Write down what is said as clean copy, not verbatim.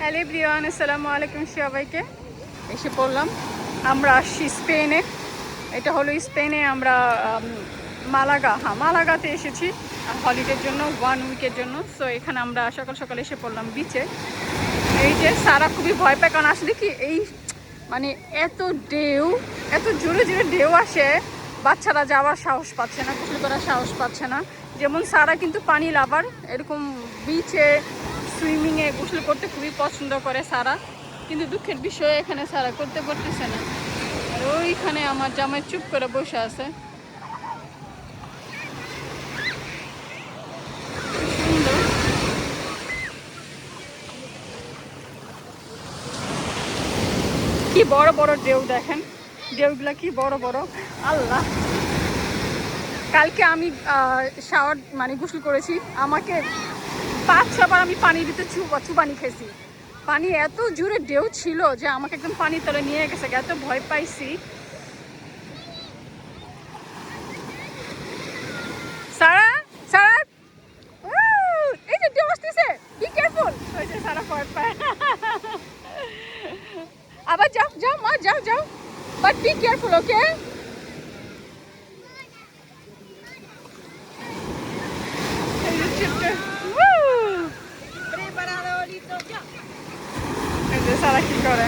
Hello everyone, আসসালামু আলাইকুম সবাইকে। এসে পড়লাম, আমরা আসছি স্পেনে। এটা হলো স্পেনে, আমরা মালাগাতে এসেছি হলিডের জন্য, 1 উইকের জন্য। সো এখানে আমরা সকাল সকাল এসে পড়লাম বিচে। এই যে সারা খুবই ভয় পায়, কারণ আসলে কি এই মানে এত ঢেউ, এত জোরে জোরে ঢেউ আসে, বাচ্চারা যাওয়ার সাহস পাচ্ছে না, গোসল করার সাহস পাচ্ছে না। যেমন সারা কিন্তু পানি লাভার, এরকম বিচে সুইমিংয়ে গোসল করতে খুবই পছন্দ করে সারা, কিন্তু দুঃখের বিষয় এখানে সারা করতে পারতেছে না। আর ওইখানে আমার জামাই চুপ করে বসে আছে। সুন্দর, কি বড় বড় ঢেউ দেখেন, ঢেউগুলা কি বড় বড়। আল্লাহ, কালকে আমি শাওয়ার মানে গোসল করেছি, আমাকে 5-6 বার আমি পানি দিতে চুবানি খেয়েছি। পানি এত জোরে ঢেউ ছিল যে আমাকে একদম পানির তলে নিয়ে গেছে, এত ভয় পাইছি। সারা সারা এই যে ঢেউ আসতেছে, বি কেয়ারফুল। ওই যে সারা ভয় পায়। আবার যাও যাও মা, যাও যাও, বাট বি কেয়ারফুল, ওকে? সারা কি করে